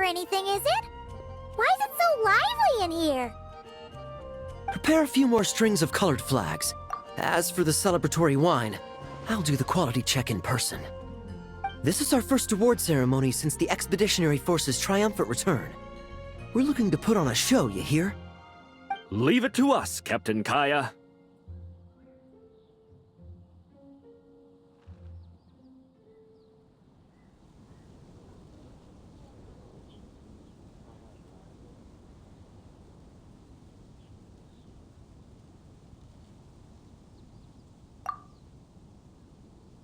anything, is it? Why is it so lively in here? Prepare a few more strings of colored flags. As for the celebratory wine, I'll do the quality check in person. This is our first award ceremony since the Expeditionary Force's triumphant return. We're looking to put on a show, you hear? Leave it to us, Captain Kaya.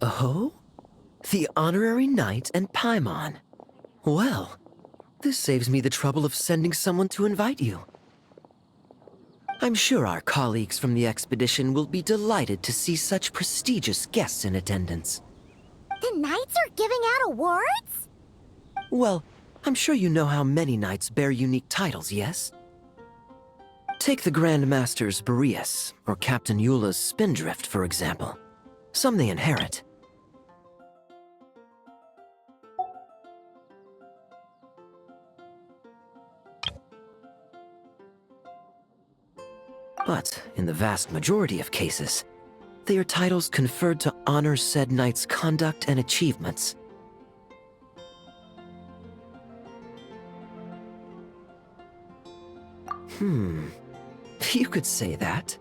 Oh? The Honorary Knight and Paimon. Well, this saves me the trouble of sending someone to invite you. I'm sure our colleagues from the expedition will be delighted to see such prestigious guests in attendance. The knights are giving out awards? Well, I'm sure you know how many knights bear unique titles, yes? Take the Grand Master's Boreas, or Captain Eula's Spindrift, for example. Some they inherit. But in the vast majority of cases, they are titles conferred to honor said knight's conduct and achievements. You could say that.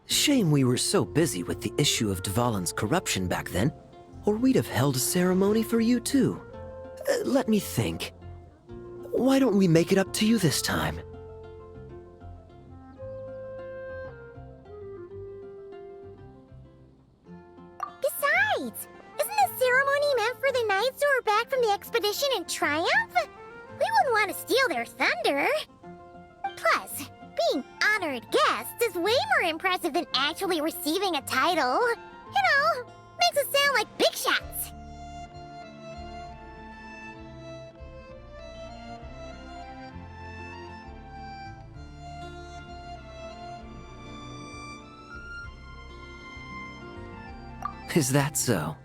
Shame we were so busy with the issue of Dvalin's corruption back then, or we'd have held a ceremony for you too. Let me think. Why don't we make it up to you this time? Besides, isn't the ceremony meant for the knights who are back from the expedition in triumph? We wouldn't want to steal their thunder. Plus, being honored guests is way more impressive than actually receiving a title. You know, makes us sound like big shots. Is that so?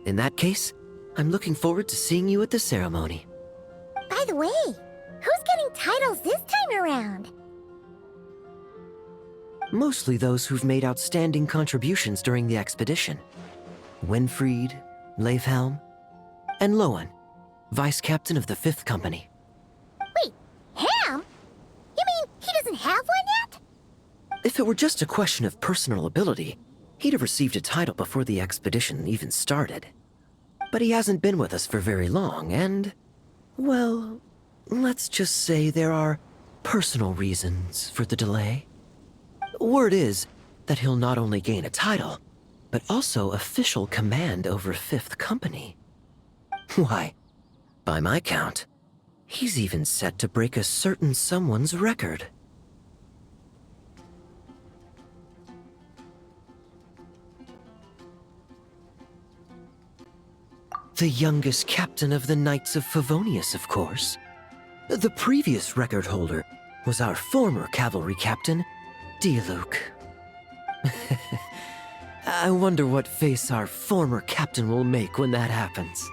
In that case, I'm looking forward to seeing you at the ceremony. By the way, who's getting titles this time around? Mostly those who've made outstanding contributions during the expedition. Winfried, Leifhelm, and Lowen, Vice Captain of the 5th Company. Wait, him? You mean he doesn't have one yet? If it were just a question of personal ability, he'd have received a title before the expedition even started. But he hasn't been with us for very long, and, well, let's just say there are personal reasons for the delay. Word is that he'll not only gain a title, but also official command over 5th Company. Why, by my count, he's even set to break a certain someone's record. The youngest captain of the Knights of Favonius, of course. The previous record holder was our former cavalry captain, Diluc. I wonder what face our former captain will make when that happens.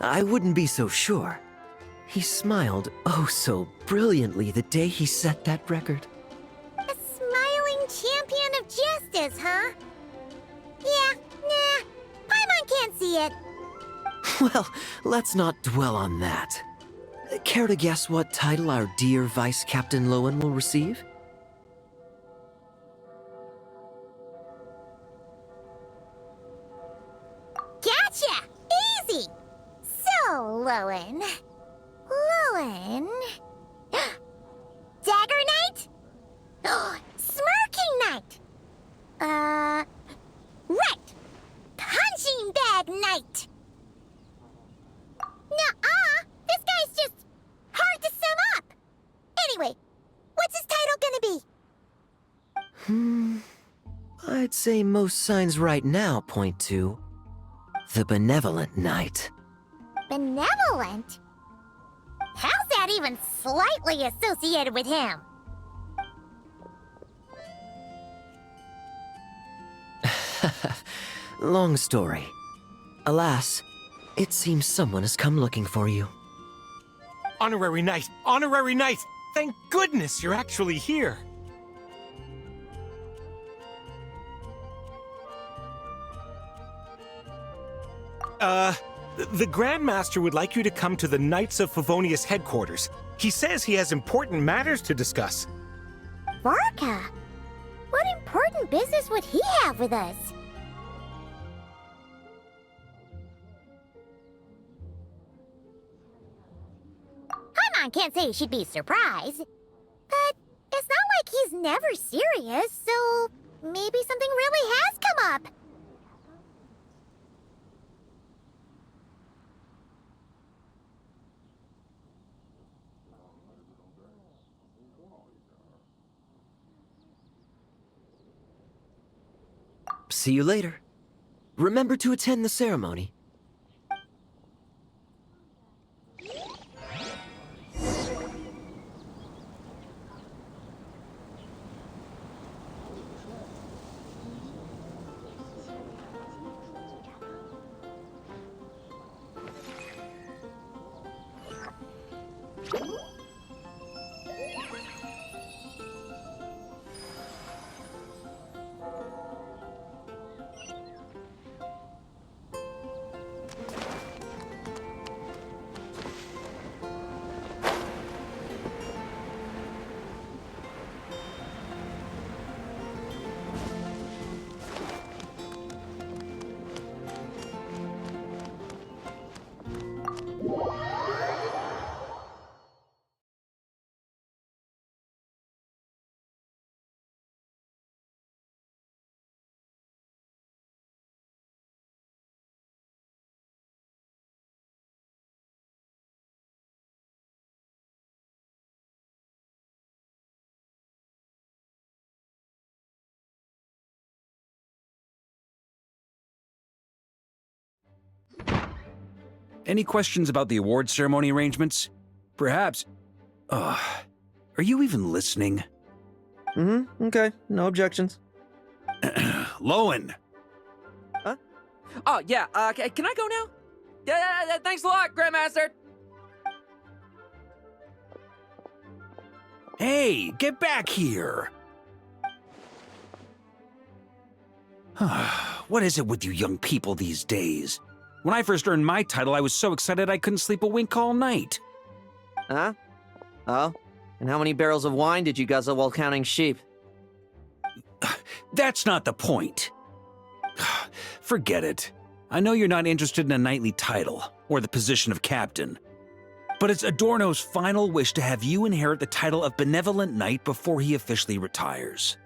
I wouldn't be so sure. He smiled oh so brilliantly the day he set that record. A smiling champion of justice, huh? Yeah, nah, Paimon can't see it. Well, let's not dwell on that. Care to guess what title our dear Vice Captain Lowen will receive? Gotcha! Easy! So, Lowen... Dagger Knight? Smirking Knight! Right! Punching Bag Knight! Nuh-uh! This guy's just hard to sum up! Anyway, what's his title gonna be? I'd say most signs right now point to the Benevolent Knight. Benevolent? How's that even slightly associated with him? Long story. Alas, it seems someone has come looking for you. Honorary Knight! Honorary Knight! Thank goodness you're actually here! The Grand Master would like you to come to the Knights of Favonius headquarters. He says he has important matters to discuss. Varka? What important business would he have with us? Paimon can't say she'd be surprised. But it's not like he's never serious, so maybe something really has come up. See you later. Remember to attend the ceremony. Any questions about the award ceremony arrangements? Perhaps. Are you even listening? Okay. No objections. Lowen! Huh? Oh, yeah, can I go now? Yeah, thanks a lot, Grandmaster! Hey, get back here! What is it with you young people these days? When I first earned my title, I was so excited I couldn't sleep a wink all night. Huh? Oh? And how many barrels of wine did you guzzle while counting sheep? That's not the point. Forget it. I know you're not interested in a knightly title, or the position of captain. But it's Adorno's final wish to have you inherit the title of Benevolent Knight before he officially retires.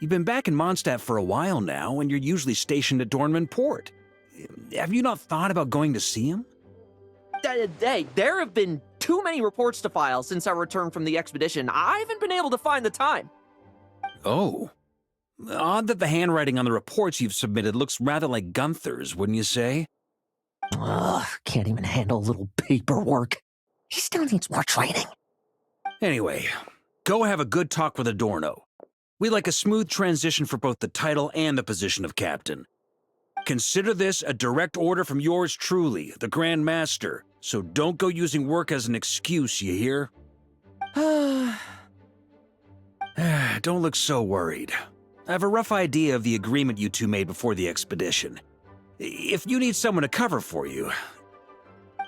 You've been back in Mondstadt for a while now, and you're usually stationed at Dornman Port. Have you not thought about going to see him? Hey, there have been too many reports to file since our return from the expedition. I haven't been able to find the time. Oh. Odd that the handwriting on the reports you've submitted looks rather like Gunther's, wouldn't you say? Ugh, can't even handle a little paperwork. He still needs more training. Anyway, go have a good talk with Adorno. We'd like a smooth transition for both the title and the position of captain. Consider this a direct order from yours truly, the Grand Master, so don't go using work as an excuse, you hear? Don't look so worried. I have a rough idea of the agreement you two made before the expedition. If you need someone to cover for you...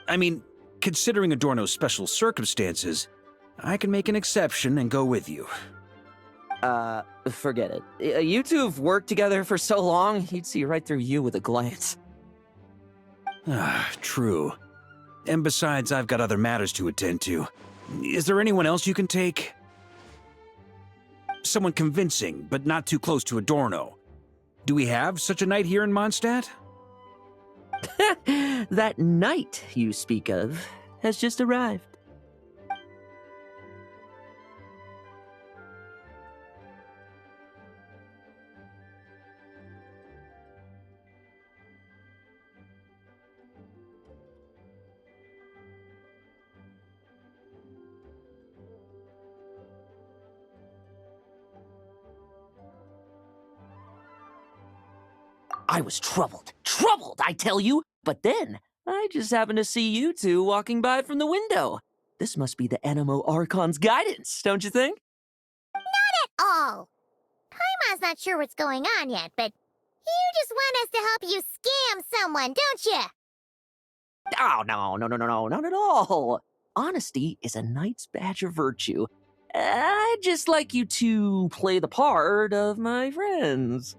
I mean, considering Adorno's special circumstances, I can make an exception and go with you. Forget it. You two have worked together for so long, he'd see right through you with a glance. True. And besides, I've got other matters to attend to. Is there anyone else you can take? Someone convincing, but not too close to Adorno. Do we have such a knight here in Mondstadt? That knight you speak of has just arrived. I was troubled. Troubled, I tell you. But then, I just happened to see you two walking by from the window. This must be the Animo Archon's guidance, don't you think? Oh. Paimon's not sure what's going on yet, but you just want us to help you scam someone, don't you? Oh, no, not at all. Honesty is a knight's badge of virtue. I'd just like you to play the part of my friends.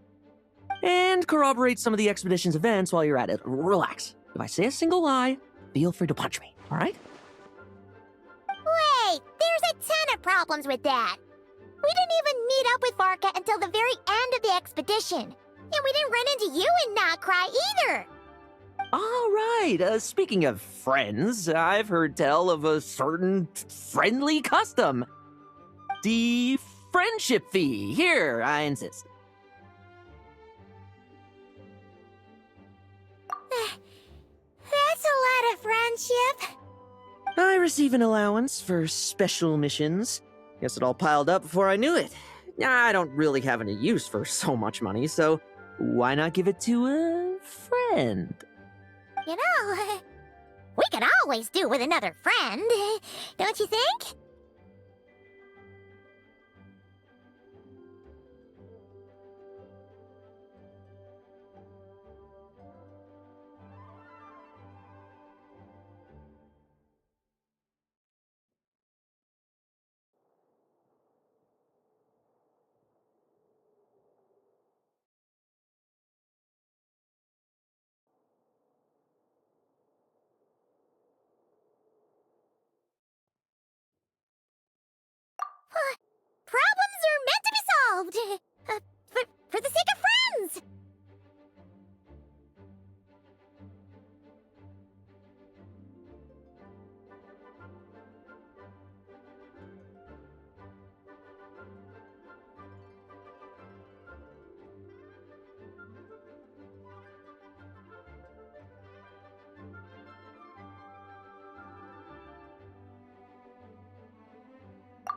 And corroborate some of the expedition's events while you're at it. Relax. If I say a single lie, feel free to punch me, all right? Wait, there's a ton of problems with that. We didn't even meet up with Varka until the very end of the expedition. And we didn't run into you and not cry either. All right, speaking of friends, I've heard tell of a certain friendly custom. The friendship fee. Here, I insist. That's a lot of friendship. I receive an allowance for special missions. Guess it all piled up before I knew it. I don't really have any use for so much money, so why not give it to a friend? You know, we could always do with another friend, don't you think? Problems are meant to be solved. For the sake of friends.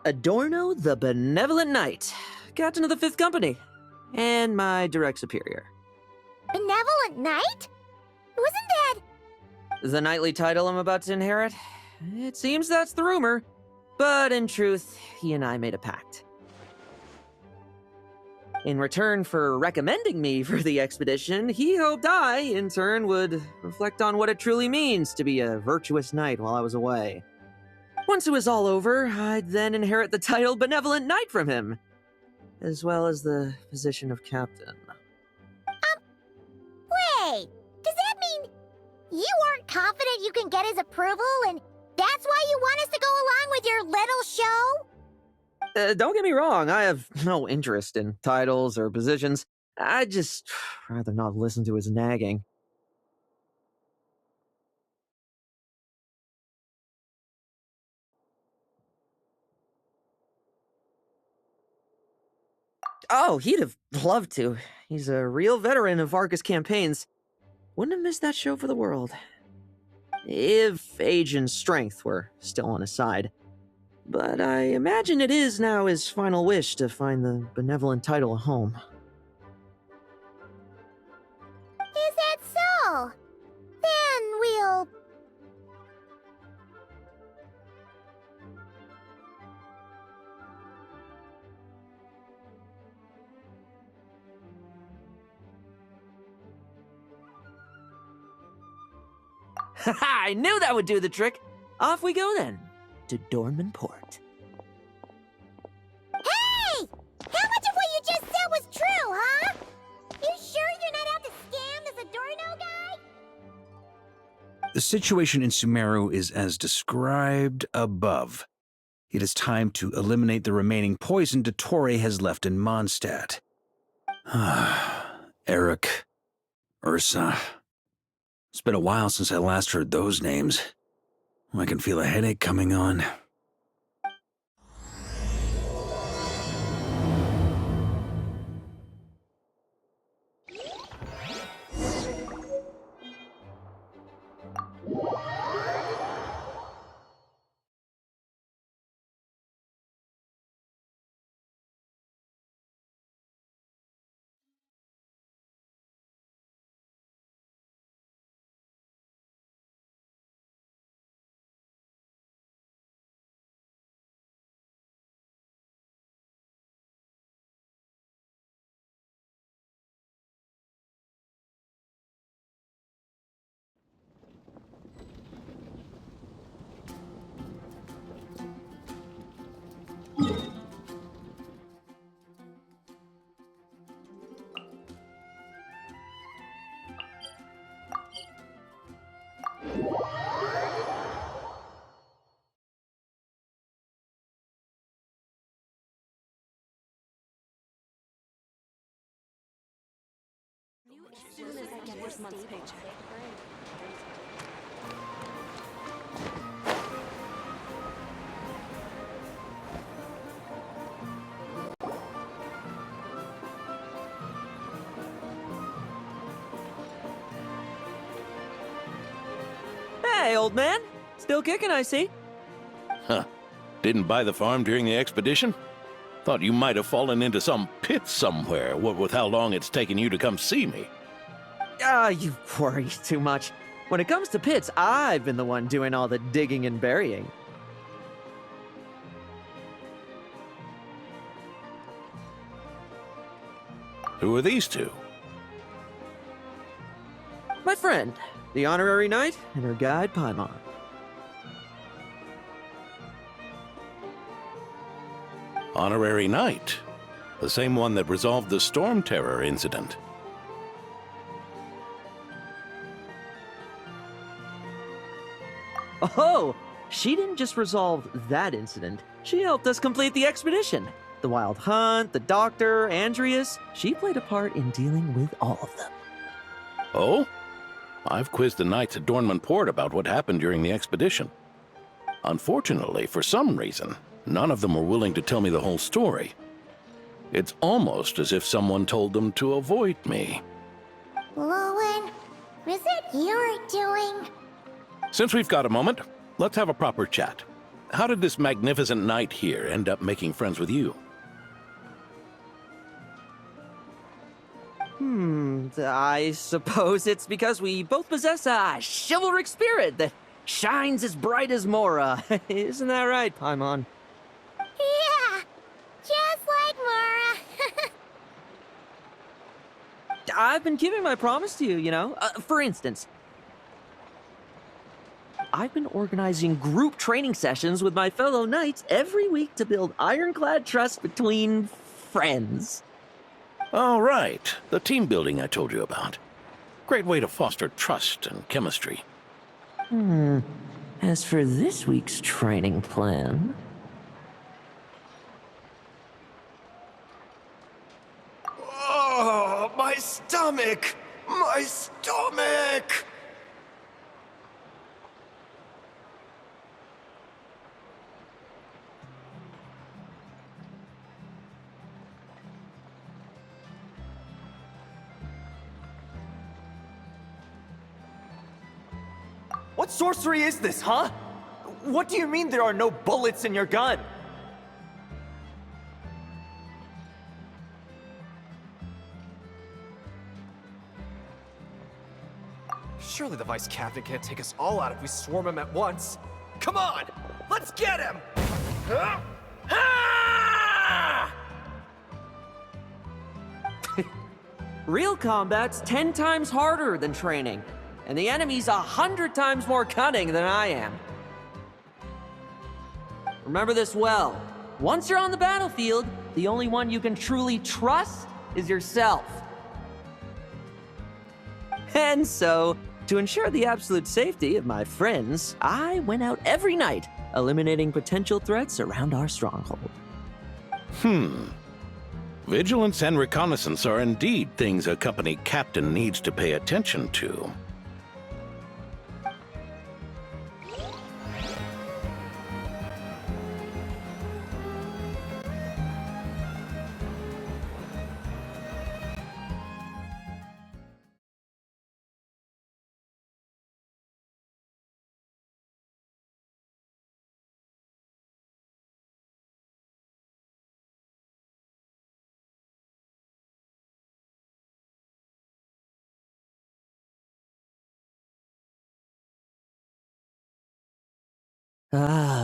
Adorno the Benevolent Knight, Captain of the Fifth Company, and my direct superior. Benevolent Knight? Wasn't that... The knightly title I'm about to inherit? It seems that's the rumor, but in truth, he and I made a pact. In return for recommending me for the expedition, he hoped I, in turn, would reflect on what it truly means to be a virtuous knight while I was away. Once it was all over, I'd then inherit the title Benevolent Knight from him, as well as the position of captain. Wait, does that mean you aren't confident you can get his approval and that's why you want us to go along with your little show? Don't get me wrong, I have no interest in titles or positions. I'd just rather not listen to his nagging. Oh, he'd have loved to. He's a real veteran of Varka's campaigns. Wouldn't have missed that show for the world. If age and strength were still on his side. But I imagine it is now his final wish to find the benevolent title a home. Is that so? Then we'll... I knew that would do the trick. Off we go then, to Dornman Port. Hey! How much of what you just said was true, huh? You sure you're not out to scam this Adorno guy? The situation in Sumeru is as described above. It is time to eliminate the remaining poison Dottore has left in Mondstadt. Eric, Ursa. It's been a while since I last heard those names. I can feel a headache coming on. as soon as I get this month's paycheck. Hey, old man. Still kicking, I see. Huh. Didn't buy the farm during the expedition? Thought you might have fallen into some pit somewhere, what with how long it's taken you to come see me. You worry too much. When it comes to pits, I've been the one doing all the digging and burying. Who are these two? My friend, the honorary knight, and her guide, Paimon. Honorary Knight. The same one that resolved the Storm Terror incident. Oh, she didn't just resolve that incident. She helped us complete the expedition. The Wild Hunt, the Doctor, Andreas. She played a part in dealing with all of them. Oh? I've quizzed the knights at Dornman Port about what happened during the expedition. Unfortunately, for some reason, none of them were willing to tell me the whole story. It's almost as if someone told them to avoid me. Lowen, is it your doing? Since we've got a moment, let's have a proper chat. How did this magnificent knight here end up making friends with you? I suppose it's because we both possess a chivalric spirit that shines as bright as Mora. Isn't that right, Paimon? Yeah, just like Mara. I've been keeping my promise to you, you know. For instance, I've been organizing group training sessions with my fellow knights every week to build ironclad trust between friends. Oh, right. The team building I told you about. Great way to foster trust and chemistry. As for this week's training plan... Oh, my stomach! My stomach! What sorcery is this, huh? What do you mean there are no bullets in your gun? Surely the Vice Captain can't take us all out if we swarm him at once. Come on! Let's get him! Huh? Ah! Real combat's 10 times harder than training, and the enemy's 100 times more cunning than I am. Remember this well. Once you're on the battlefield, the only one you can truly trust is yourself. And so, to ensure the absolute safety of my friends, I went out every night, eliminating potential threats around our stronghold. Vigilance and reconnaissance are indeed things a company captain needs to pay attention to.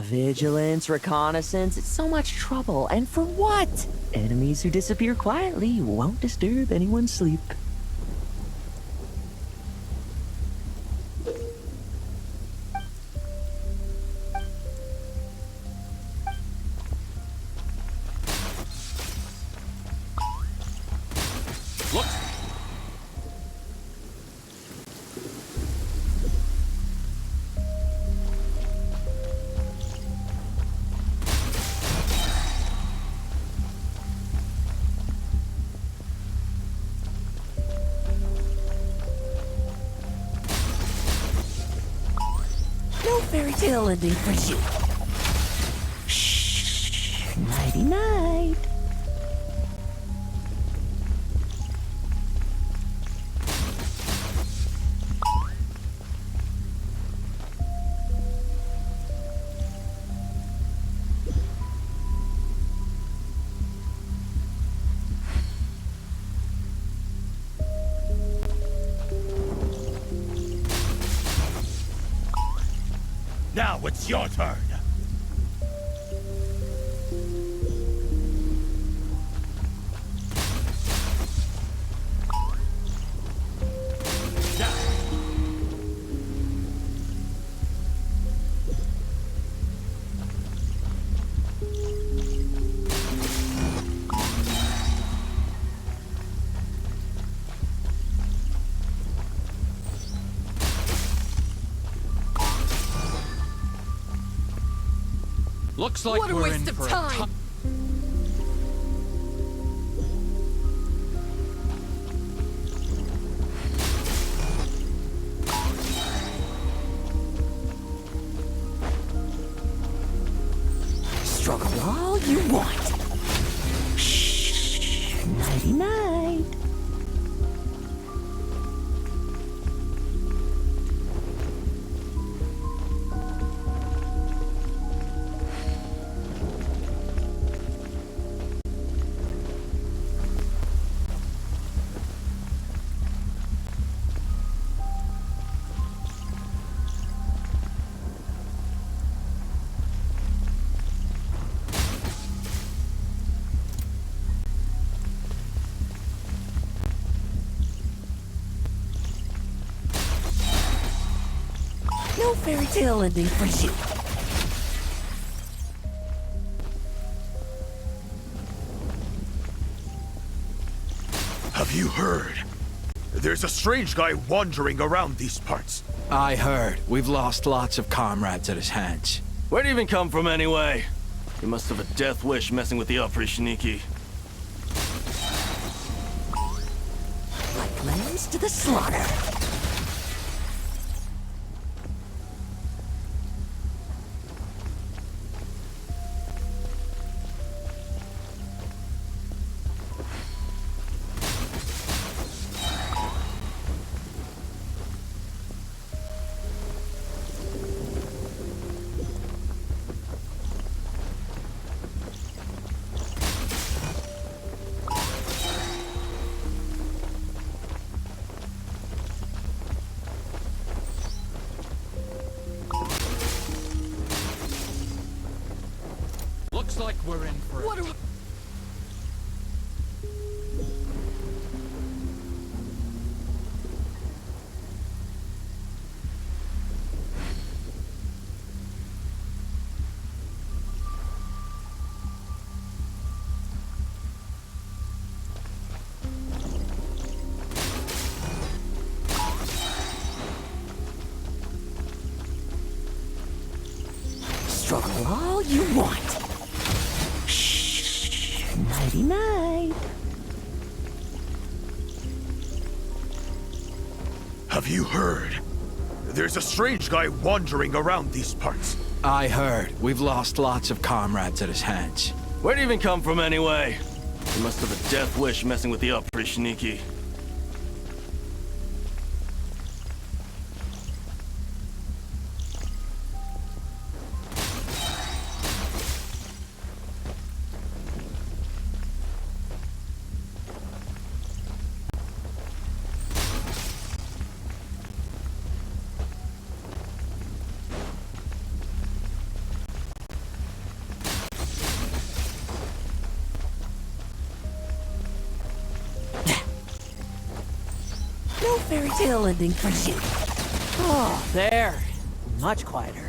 Vigilance, reconnaissance, it's so much trouble. And for what? Enemies who disappear quietly won't disturb anyone's sleep. Look! fairy tale ending for you. Shh. Nighty night. Now it's your turn. Looks like what a we're waste in of for time! Struggle all you want. Shh. Nighty night. No fairy tale ending for you. Have you heard? There's a strange guy wandering around these parts. I heard. We've lost lots of comrades at his hands. Where'd he even come from anyway? He must have a death wish messing with the Oprichniki. Like lambs to the slaughter. Looks like we're in for What a... Struggle all you want. Shh. Nighty night. Have you heard? There's a strange guy wandering around these parts. I heard. We've lost lots of comrades at his hands. Where'd he even come from anyway? He must have a death wish messing with the Oprichniki. No fairy tale ending for you. Oh, there. Much quieter.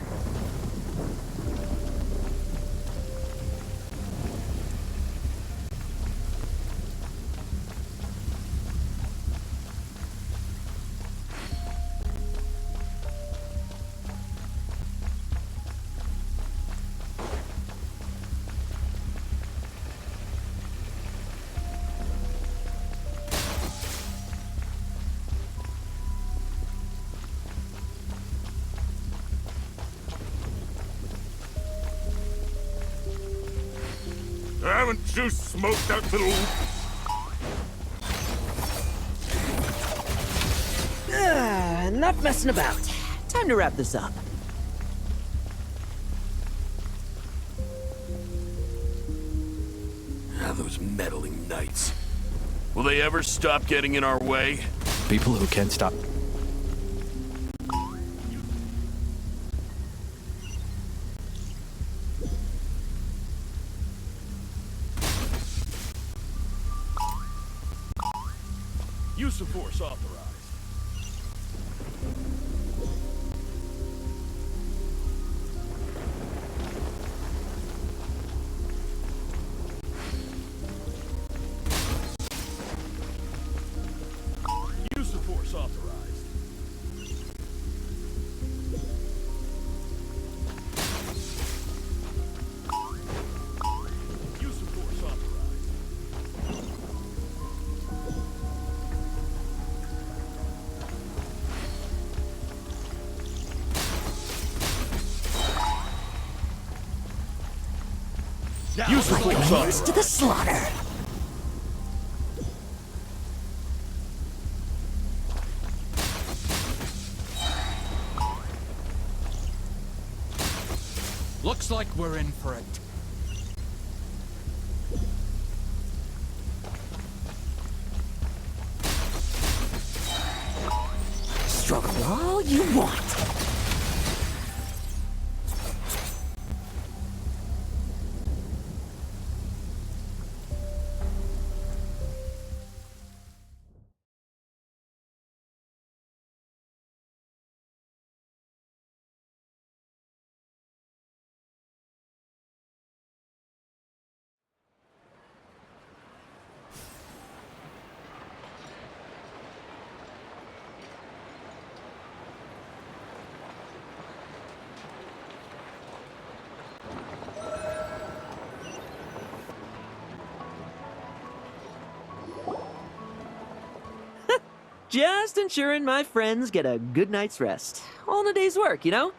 Haven't you smoked that little... Enough messing about. Time to wrap this up. Ah, those meddling knights. Will they ever stop getting in our way? People who can't stop. Use of force authorized. Use of force authorized. Use of force authorized. Use of force Lambs authorized. to the slaughter. Looks like we're in for it. Struggle all you want. Just ensuring my friends get a good night's rest. All in a day's work, you know?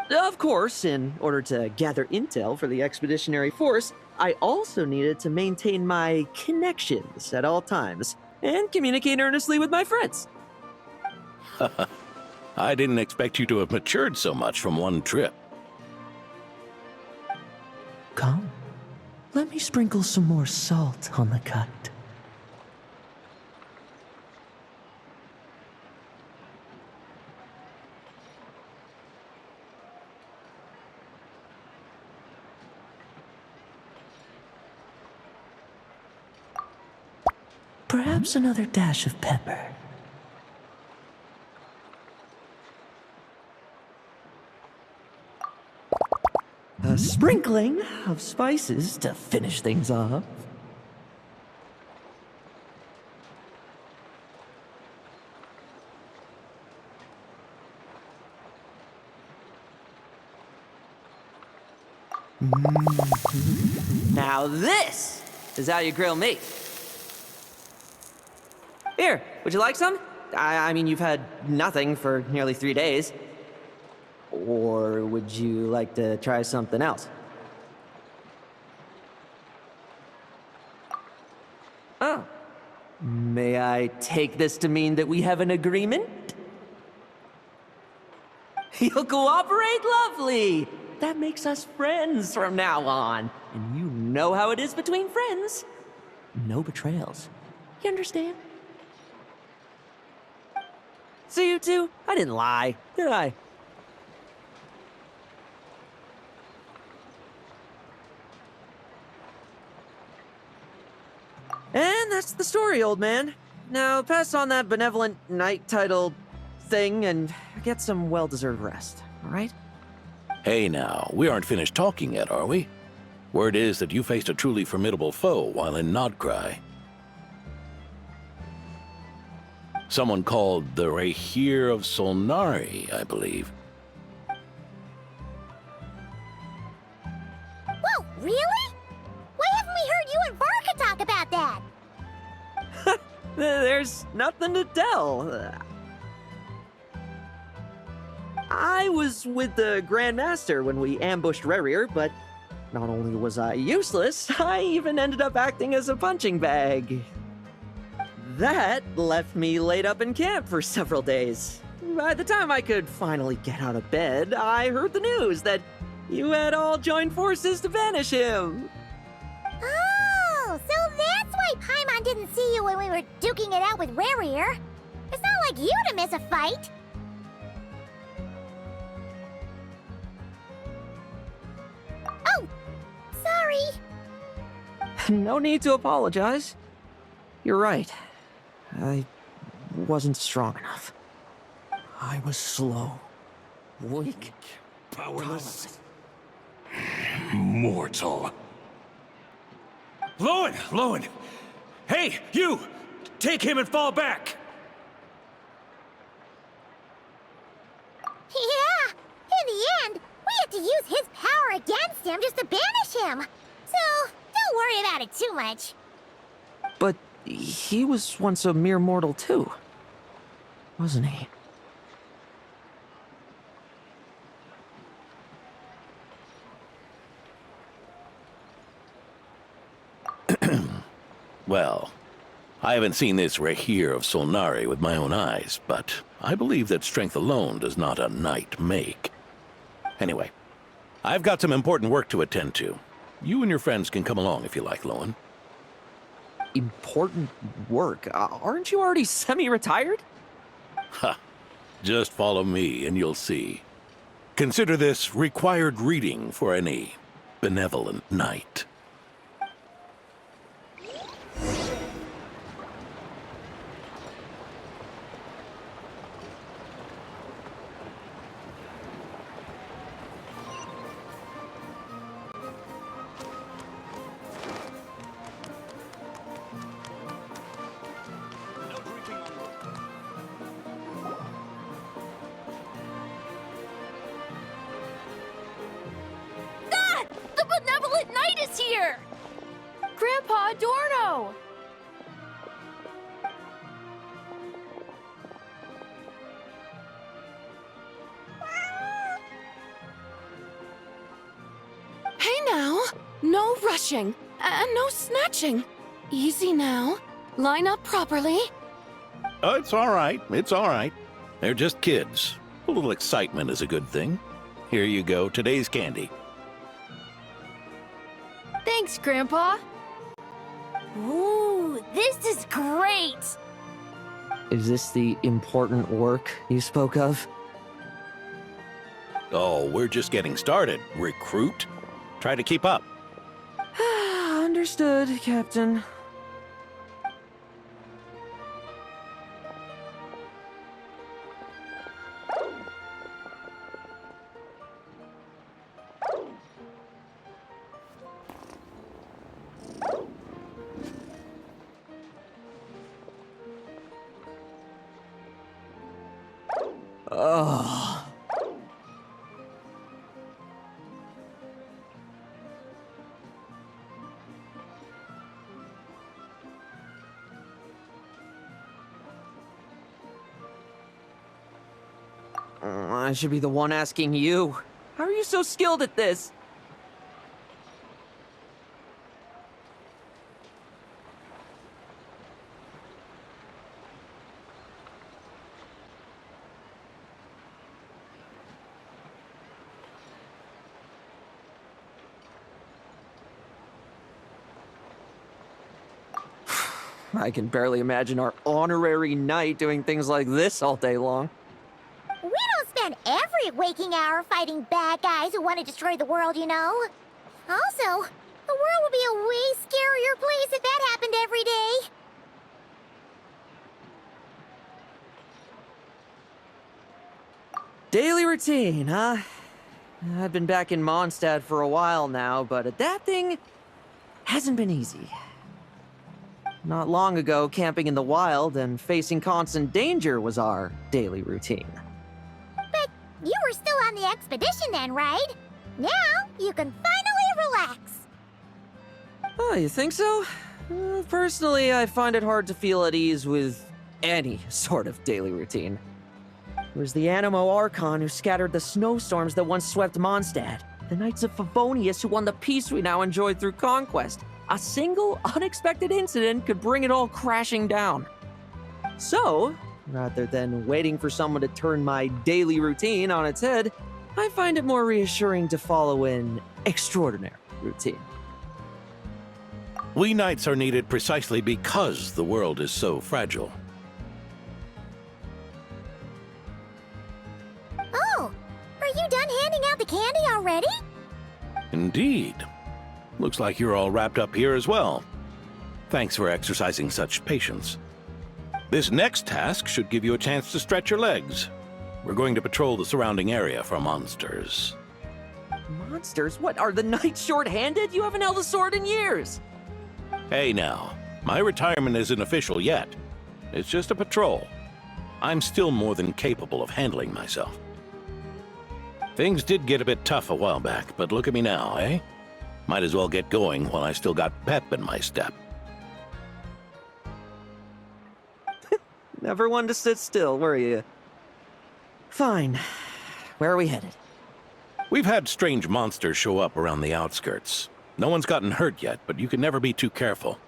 Of course, in order to gather intel for the expeditionary force, I also needed to maintain my connections at all times and communicate earnestly with my friends. I didn't expect you to have matured so much from one trip. Come, let me sprinkle some more salt on the cut. Perhaps another dash of pepper. A sprinkling of spices to finish things off. Now this is how you grill meat. Here, would you like some? I mean, you've had nothing for nearly 3 days. Or would you like to try something else? Oh. May I take this to mean that we have an agreement? You'll cooperate? Lovely! That makes us friends from now on. And you know how it is between friends. No betrayals. You understand? So you two, I didn't lie, did I? And that's the story, old man. Now pass on that benevolent knight title thing and get some well-deserved rest, all right? Hey now, we aren't finished talking yet, are we? Word is that you faced a truly formidable foe while in Nodcry. Someone called the Rahir of Solnari, I believe. Whoa, really? Why haven't we heard you and Varka talk about that? There's nothing to tell. I was with the Grand Master when we ambushed Rerir, but Not only was I useless, I even ended up acting as a punching bag. That left me laid up in camp for several days. By the time I could finally get out of bed, I heard the news that you had all joined forces to banish him. Oh, so that's why Paimon didn't see you when we were duking it out with Rarier. It's not like you to miss a fight. Oh, sorry. No need to apologize. You're right. I wasn't strong enough. I was slow, weak, powerless, mortal. Lowen! Hey, you! Take him and fall back! Yeah, in the end, we had to use his power against him just to banish him. So, don't worry about it too much. But he was once a mere mortal too, wasn't he? Well, I haven't seen this Rahir of Solnari with my own eyes, but I believe that strength alone does not a knight make. Anyway, I've got some important work to attend to. You and your friends can come along if you like, Lowen. Important work? Aren't you already semi-retired? Ha! Just follow me and you'll see. Consider this required reading for any benevolent knight. The benevolent knight is here! Grandpa Adorno! Hey now, no rushing, and no snatching. Easy now. Line up properly. Oh, it's all right. It's all right. They're just kids. A little excitement is a good thing. Here you go, today's candy. Thanks, Grandpa. Ooh, this is great! Is this the important work you spoke of? Oh, we're just getting started, recruit. Try to keep up. Understood, Captain. Oh. I should be the one asking you. How are you so skilled at this? I can barely imagine our honorary knight doing things like this all day long. We don't spend every waking hour fighting bad guys who want to destroy the world, you know. Also, the world would be a way scarier place if that happened every day. Daily routine, huh? I've been back in Mondstadt for a while now, but adapting hasn't been easy. Not long ago, camping in the wild and facing constant danger was our daily routine. But you were still on the expedition then, right? Now you can finally relax. Oh, you think so? Personally, I find it hard to feel at ease with any sort of daily routine. It was the Animo Archon who scattered the snowstorms that once swept Mondstadt. The Knights of Favonius who won the peace we now enjoy through conquest. A single, unexpected incident could bring it all crashing down. So, rather than waiting for someone to turn my daily routine on its head, I find it more reassuring to follow an extraordinary routine. We knights are needed precisely because the world is so fragile. Oh, are you done handing out the candy already? Indeed. Looks like you're all wrapped up here as well. Thanks for exercising such patience. This next task should give you a chance to stretch your legs. We're going to patrol the surrounding area for monsters. Monsters? What, are the knights short-handed? You haven't held a sword in years! Hey now, my retirement isn't official yet. It's just a patrol. I'm still more than capable of handling myself. Things did get a bit tough a while back, but look at me now, eh? Might as well get going while I still got pep in my step. Never one to sit still, were you? Fine. Where are we headed? We've had strange monsters show up around the outskirts. No one's gotten hurt yet, but you can never be too careful.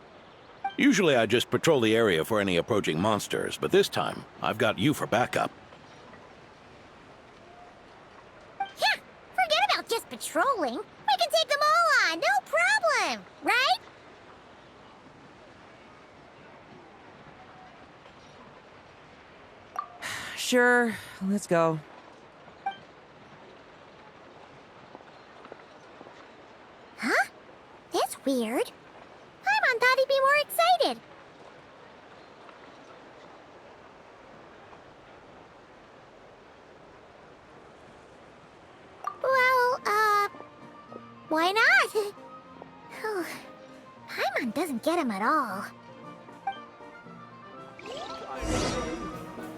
Usually I just patrol the area for any approaching monsters, but this time, I've got you for backup. Yeah, forget about just patrolling. We can take them all on, no problem, right? Sure, let's go. Huh? That's weird. Paimon thought he'd be more excited. Well, why not? Oh, Paimon doesn't get him at all.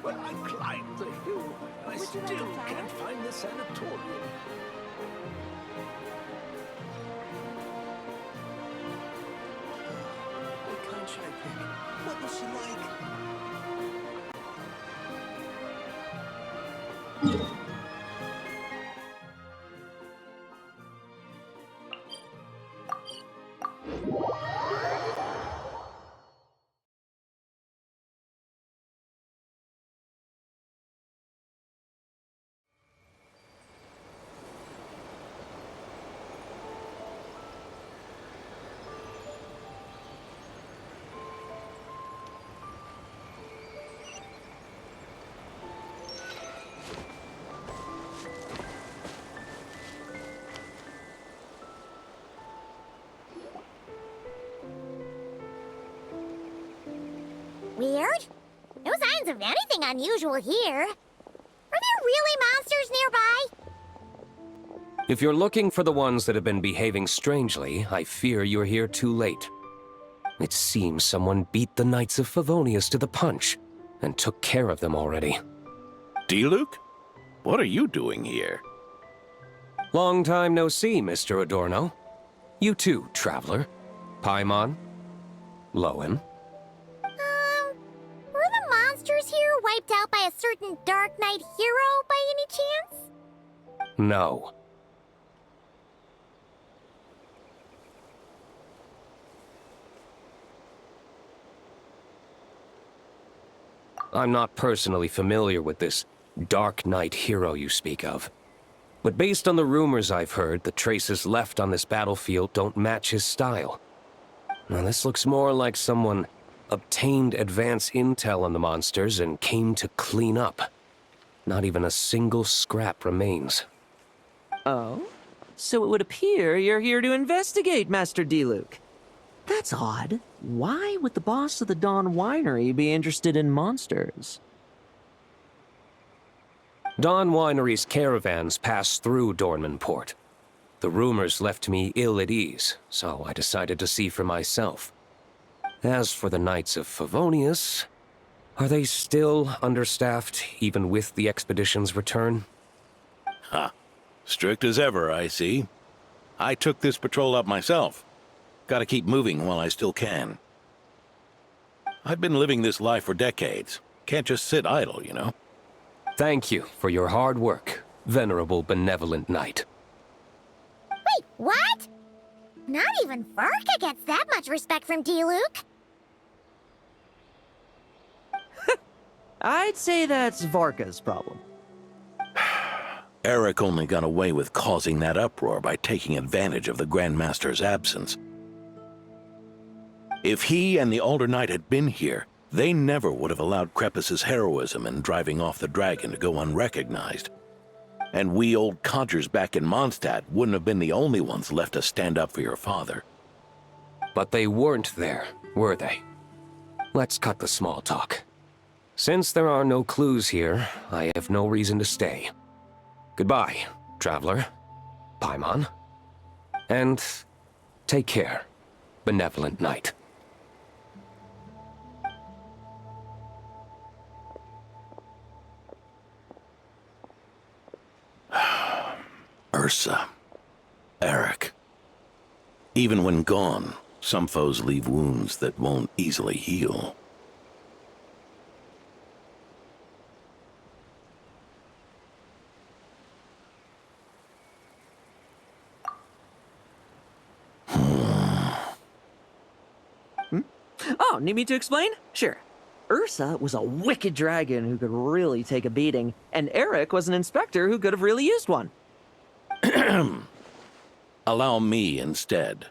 When I climbed the hill, I still can't find the sanatorium. What kind should I pick? What was she like? Weird? No signs of anything unusual here. Are there really monsters nearby? If you're looking for the ones that have been behaving strangely, I fear you're here too late. It seems someone beat the Knights of Favonius to the punch and took care of them already. D-Luke? What are you doing here? Long time no see, Mr. Adorno. You too, traveler. Paimon. Lowen. Were the monsters here wiped out by a certain Dark Knight hero by any chance? No. I'm not personally familiar with this Dark Knight hero you speak of. But based on the rumors I've heard, the traces left on this battlefield don't match his style. Now this looks more like someone obtained advance intel on the monsters and came to clean up. Not even a single scrap remains. Oh? So it would appear you're here to investigate, Master D-Luke. That's odd. Why would the boss of the Dawn Winery be interested in monsters? Dawn Winery's caravans pass through Dornman Port. The rumors left me ill at ease, so I decided to see for myself. As for the Knights of Favonius, are they still understaffed, even with the expedition's return? Ha. Strict as ever, I see. I took this patrol up myself. Gotta keep moving while I still can. I've been living this life for decades. Can't just sit idle, you know? Thank you for your hard work, venerable benevolent knight. What? Not even Varka gets that much respect from D-Luke. I'd say that's Varka's problem. Eric only got away with causing that uproar by taking advantage of the Grandmaster's absence. If he and the Alder Knight had been here, they never would have allowed Krepus's heroism in driving off the dragon to go unrecognized. And we old codgers back in Mondstadt wouldn't have been the only ones left to stand up for your father. But they weren't there, were they? Let's cut the small talk. Since there are no clues here, I have no reason to stay. Goodbye, traveler, Paimon. And take care, benevolent knight. Ursa. Eric. Even when gone, some foes leave wounds that won't easily heal. Oh, need me to explain? Sure. Ursa was a wicked dragon who could really take a beating, and Eric was an inspector who could have really used one. Allow me instead.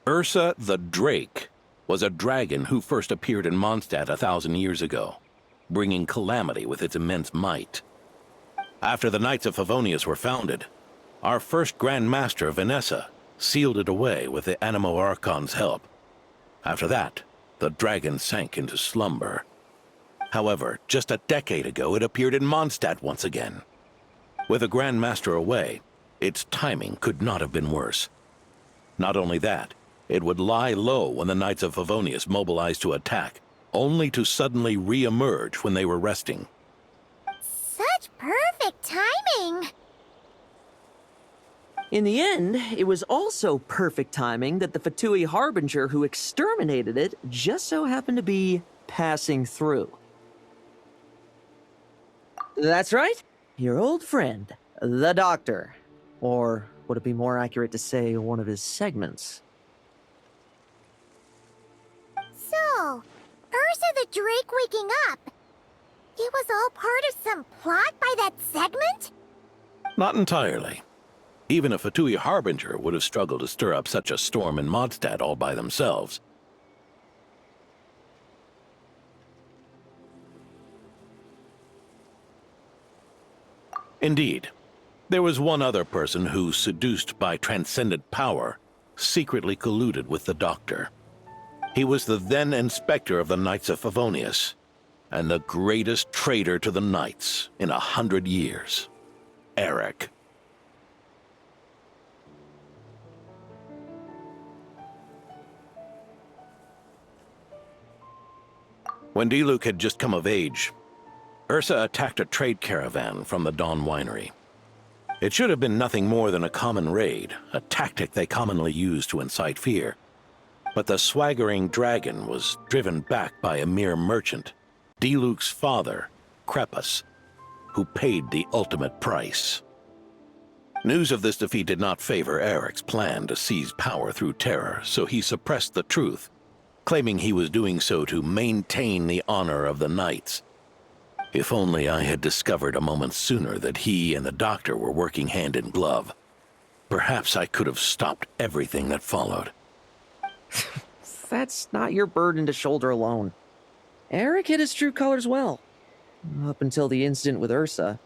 Ursa the Drake was a dragon who first appeared in Mondstadt 1,000 years ago, bringing calamity with its immense might. After the Knights of Favonius were founded, our first Grand Master, Vanessa, sealed it away with the Animo Archon's help. After that, the dragon sank into slumber. However, just a decade ago, it appeared in Mondstadt once again. With the Grand Master away, its timing could not have been worse. Not only that, it would lie low when the Knights of Favonius mobilized to attack, only to suddenly re-emerge when they were resting. Such perfect timing! In the end, it was also perfect timing that the Fatui Harbinger who exterminated it just so happened to be passing through. That's right, your old friend, the Doctor. Or would it be more accurate to say one of his segments? So, Ursa the Drake waking up. It was all part of some plot by that segment? Not entirely. Even a Fatui Harbinger would have struggled to stir up such a storm in Mondstadt all by themselves. Indeed, there was one other person who, seduced by transcendent power, secretly colluded with the Doctor. He was the then Inspector of the Knights of Favonius, and the greatest traitor to the Knights in 100 years, Eric. When D-Luke had just come of age, Ursa attacked a trade caravan from the Dawn Winery. It should have been nothing more than a common raid, a tactic they commonly use to incite fear. But the swaggering dragon was driven back by a mere merchant, D-Luke's father, Krepus, who paid the ultimate price. News of this defeat did not favor Eric's plan to seize power through terror, so he suppressed the truth, claiming he was doing so to maintain the honor of the Knights. If only I had discovered a moment sooner that he and the Doctor were working hand in glove. Perhaps I could have stopped everything that followed. That's not your burden to shoulder alone. Eric hid his true colors well. Up until the incident with Ursa.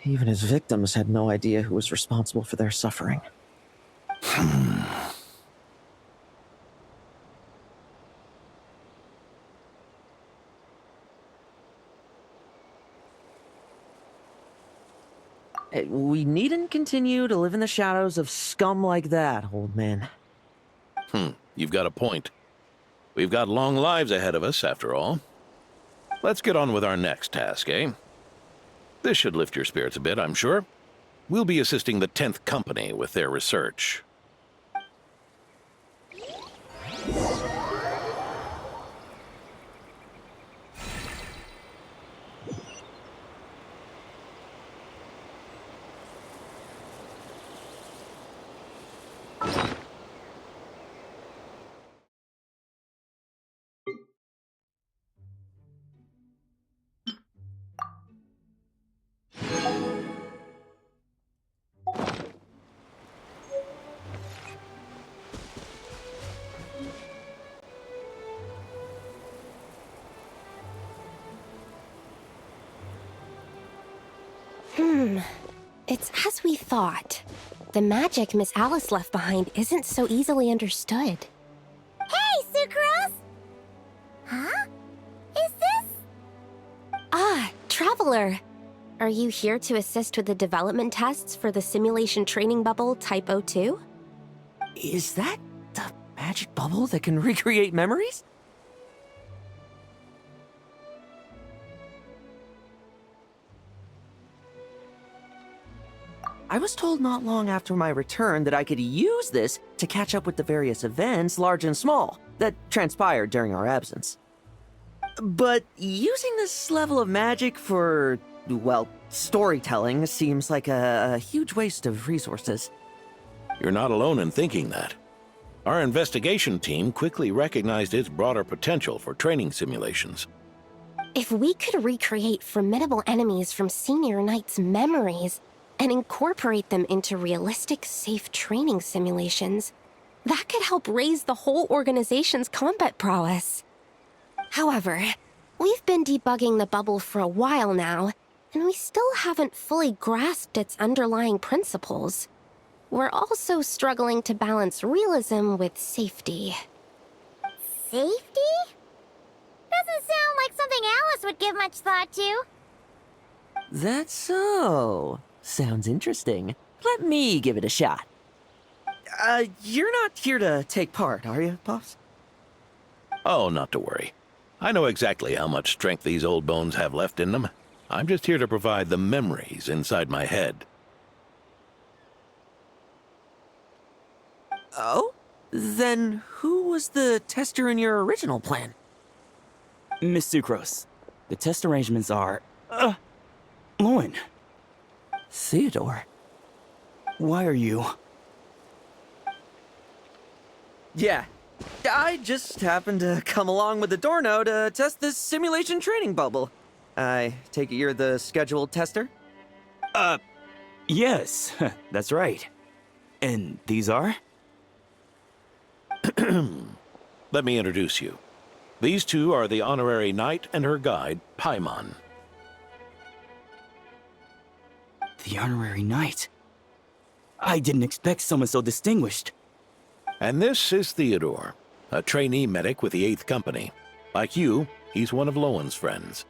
Even his victims had no idea who was responsible for their suffering. We needn't continue to live in the shadows of scum like that, old man. You've got a point. We've got long lives ahead of us, after all. Let's get on with our next task, eh? This should lift your spirits a bit, I'm sure. We'll be assisting the 10th Company with their research. It's as we thought. The magic Miss Alice left behind isn't so easily understood. Hey, Sucrose! Huh? Is this? Ah, Traveler. Are you here to assist with the development tests for the simulation training bubble Type 02? Is that the magic bubble that can recreate memories? I was told not long after my return that I could use this to catch up with the various events, large and small, that transpired during our absence. But using this level of magic for, well, storytelling seems like a huge waste of resources. You're not alone in thinking that. Our investigation team quickly recognized its broader potential for training simulations. If we could recreate formidable enemies from Senior Knight's memories and incorporate them into realistic, safe training simulations, that could help raise the whole organization's combat prowess. However, we've been debugging the bubble for a while now, and we still haven't fully grasped its underlying principles. We're also struggling to balance realism with safety. Safety? Doesn't sound like something Alice would give much thought to. That's so. Sounds interesting. Let me give it a shot. You're not here to take part, are you, Pops? Oh, not to worry. I know exactly how much strength these old bones have left in them. I'm just here to provide the memories inside my head. Oh? Then who was the tester in your original plan? Miss Sucrose, the test arrangements are... Lauren. Theodore. Why are you... Yeah, I just happened to come along with the Dorno to test this simulation training bubble. I take it you're the scheduled tester? Yes, that's right. And these are? Let me introduce you. These two are the honorary knight and her guide, Paimon. The honorary knight? I didn't expect someone so distinguished. And this is Theodore, a trainee medic with the 8th Company. Like you, he's one of Lowen's friends.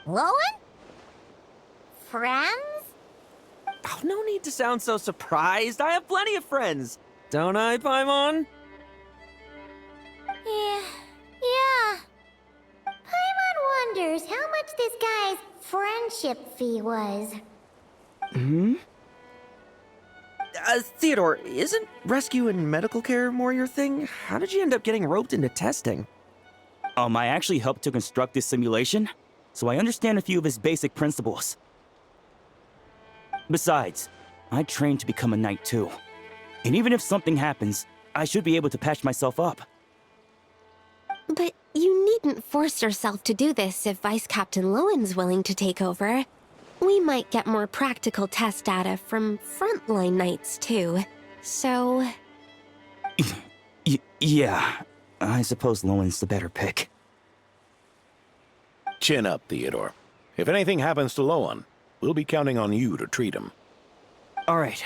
Lowen? Friends? Oh, no need to sound so surprised. I have plenty of friends. Don't I, Paimon? Yeah. Paimon wonders how much this guy's friendship fee was. Theodore, isn't rescue and medical care more your thing? How did you end up getting roped into testing? I actually helped to construct this simulation, so I understand a few of its basic principles. Besides, I trained to become a knight too. And even if something happens, I should be able to patch myself up. But you needn't force yourself to do this if Vice Captain Lowen's willing to take over. We might get more practical test data from frontline knights too, so... Yeah, I suppose Lowen's the better pick. Chin up, Theodore. If anything happens to Lowen, we'll be counting on you to treat him. All right.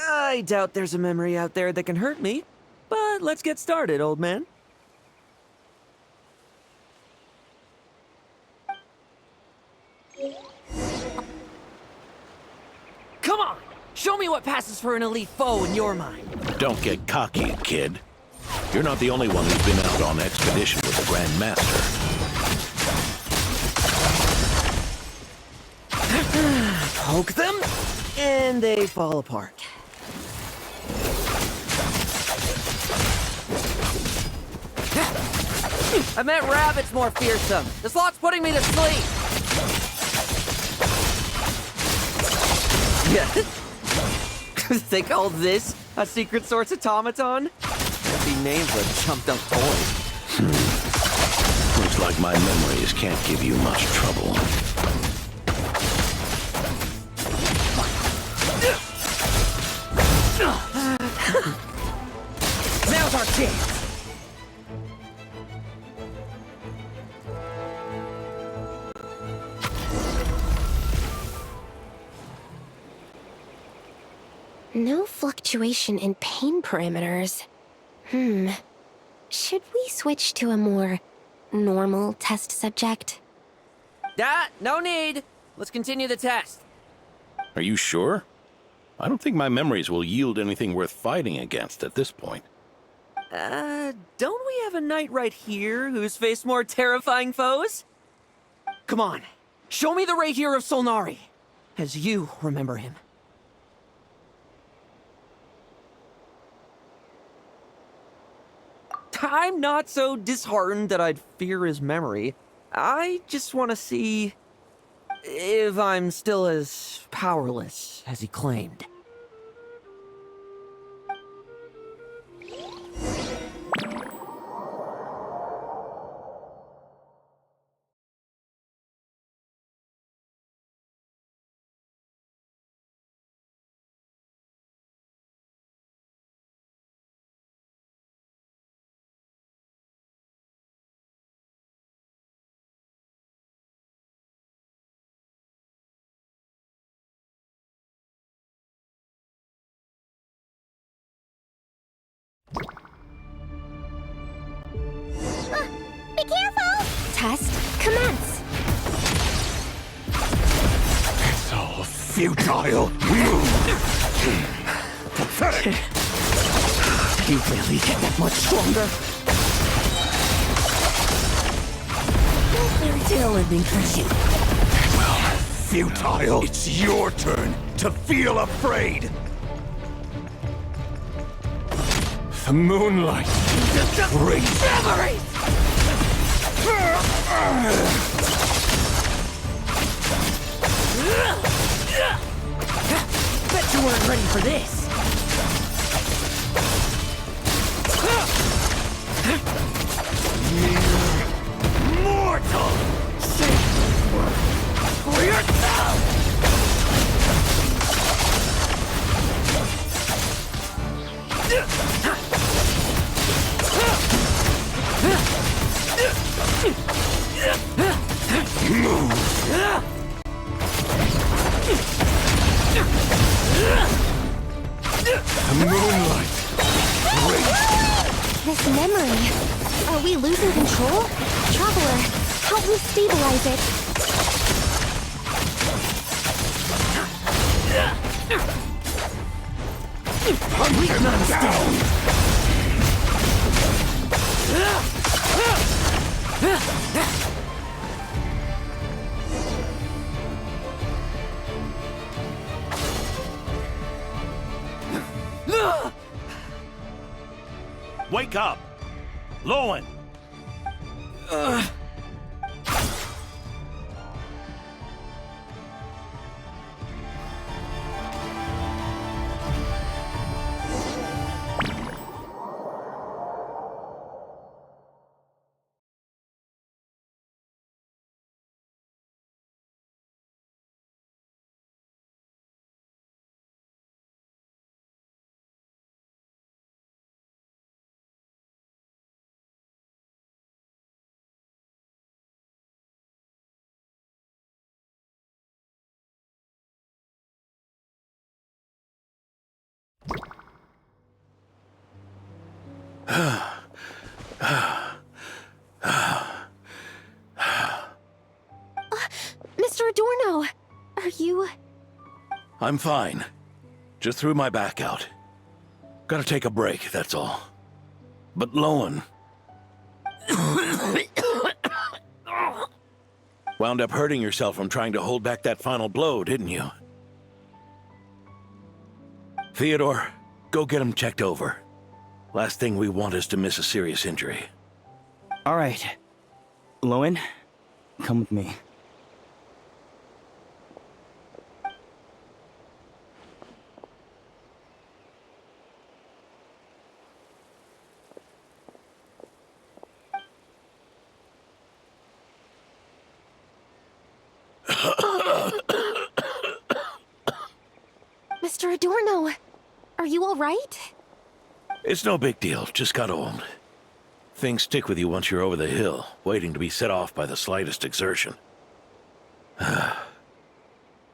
I doubt there's a memory out there that can hurt me, but let's get started, old man. Come on! Show me what passes for an elite foe in your mind. Don't get cocky, kid. You're not the only one who's been out on expedition with the Grand Master. Poke them, and they fall apart. I meant rabbits more fearsome. This lot's putting me to sleep. Yeah. They call this a secret source automaton? Can't be named for a chumped up toy. Looks like my memories can't give you much trouble. Now's our chance. fluctuation in pain parameters. Should we switch to a more normal test subject? No need. Let's continue the test. Are you sure? I don't think my memories will yield anything worth fighting against at this point. Don't we have a knight right here who's faced more terrifying foes? Come on, show me the Rapier of Solnari, as you remember him. I'm not so disheartened that I'd fear his memory. I just want to see if I'm still as powerless as he claimed. Be careful! Test commence! It's all futile. Pathetic. You really get that much stronger? Fairy tale ending for you. Well, futile. It's your turn to feel afraid. The moonlight. Great. Memories! Bet you weren't ready for this. Mere mortal. Save for yourself. The moonlight. This memory. Are we losing control? Traveler, help me stabilize it. Hunt them down. Wake up! Lowen! Mr. Adorno, are you... I'm fine. Just threw my back out. Gotta take a break, that's all. But Lowen... wound up hurting yourself from trying to hold back that final blow, didn't you? Theodore, go get him checked over. Last thing we want is to miss a serious injury. All right. Lowen, come with me. Mr. Adorno, are you all right? It's no big deal, just got old. Things stick with you once you're over the hill, waiting to be set off by the slightest exertion.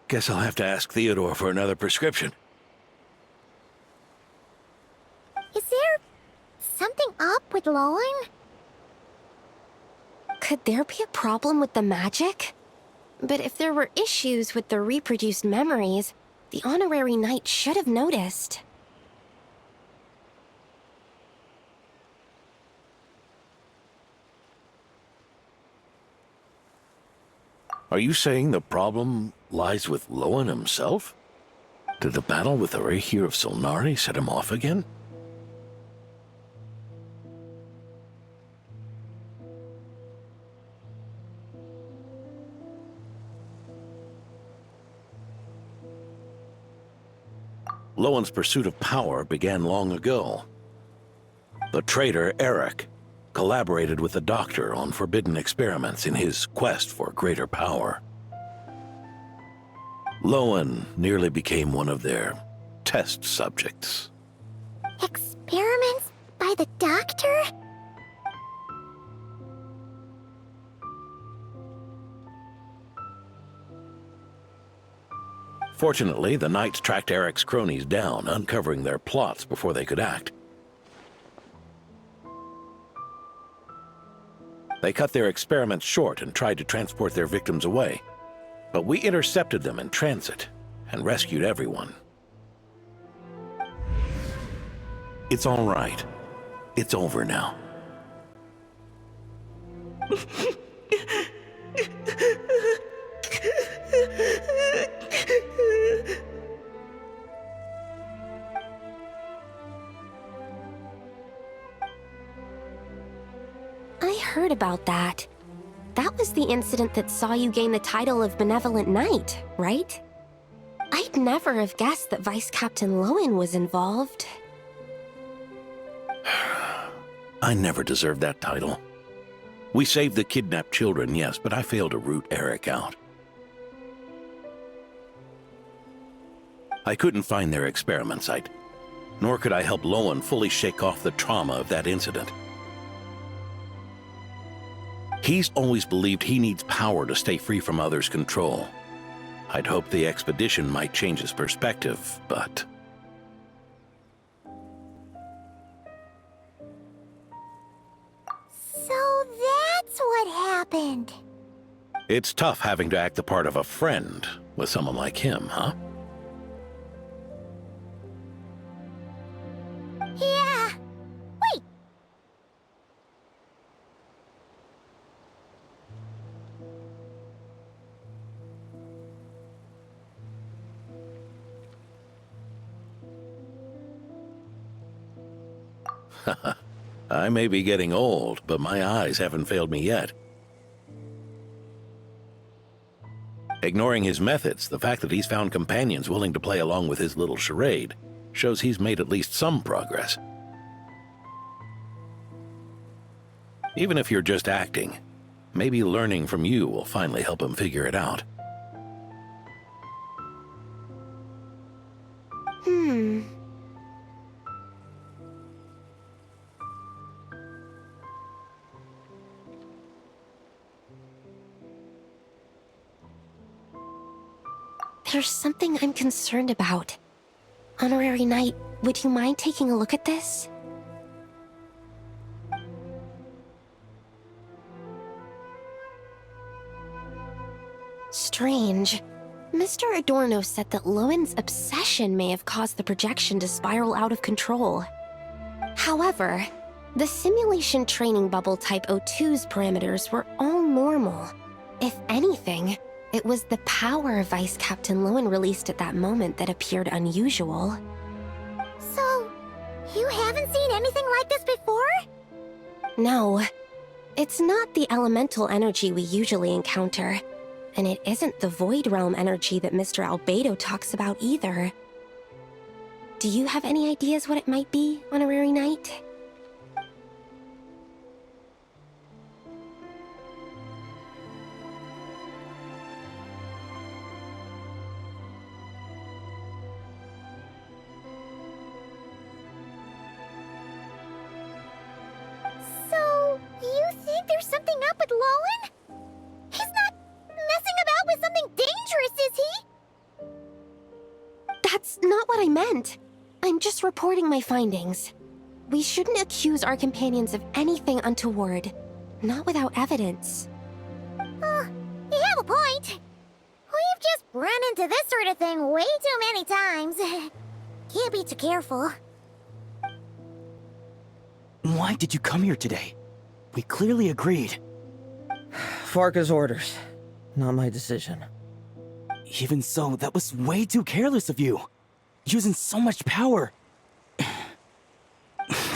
Guess I'll have to ask Theodore for another prescription. up with Lowen? Could there be a problem with the magic? But if there were issues with the reproduced memories, the honorary knight should have noticed. Are you saying the problem lies with Lowen himself? Did the battle with the Rehir of Solnari set him off again? Lowen's pursuit of power began long ago. The traitor Eric collaborated with the Doctor on forbidden experiments in his quest for greater power. Lowen nearly became one of their test subjects. Experiments by the Doctor? Fortunately, the Knights tracked Eric's cronies down, uncovering their plots before they could act. They cut their experiments short and tried to transport their victims away. But we intercepted them in transit and rescued everyone. It's all right. It's over now. I heard about that. That was the incident that saw you gain the title of Benevolent Knight, right? I'd never have guessed that Vice Captain Lowen was involved. I never deserved that title. We saved the kidnapped children, yes, but I failed to root Eric out. I couldn't find their experiment site, nor could I help Lowen fully shake off the trauma of that incident. He's always believed he needs power to stay free from others' control. I'd hoped the expedition might change his perspective, but... So that's what happened. It's tough having to act the part of a friend with someone like him, huh? Yeah. Wait. I may be getting old, but my eyes haven't failed me yet. Ignoring his methods, the fact that he's found companions willing to play along with his little charade shows he's made at least some progress. Even if you're just acting, maybe learning from you will finally help him figure it out. There's something I'm concerned about. Honorary Knight, would you mind taking a look at this? Strange. Mr. Adorno said that Lowen's obsession may have caused the projection to spiral out of control. However, the simulation training bubble type O2's parameters were all normal. If anything, it was the power Vice Captain Lowen released at that moment that appeared unusual. So, you haven't seen anything like this before? No. It's not the elemental energy we usually encounter. And it isn't the Void Realm energy that Mr. Albedo talks about either. Do you have any ideas what it might be, Honorary Knight? So, you think there's something up with Lowen? He's not messing about with something dangerous, is he? That's not what I meant. I'm just reporting my findings. We shouldn't accuse our companions of anything untoward. Not without evidence. You have a point. We've just run into this sort of thing way too many times. Can't be too careful. Why did you come here today? We clearly agreed. Farka's orders. Not my decision. Even so, that was way too careless of you. Using so much power.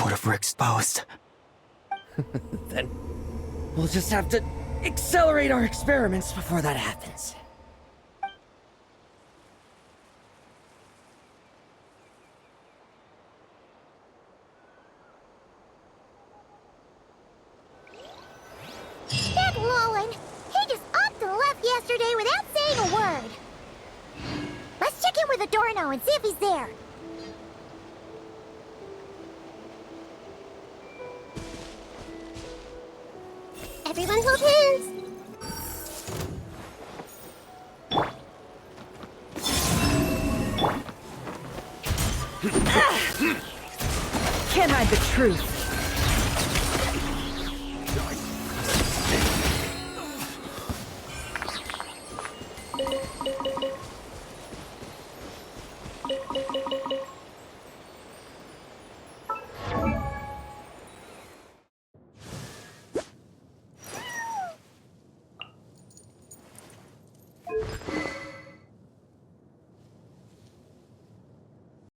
What if we're exposed? Then we'll just have to accelerate our experiments before that happens. That Lolan, he just upped and left yesterday without saying a word. Let's check in with Adorno and see if he's there. Everyone hold hands. Can't hide the truth.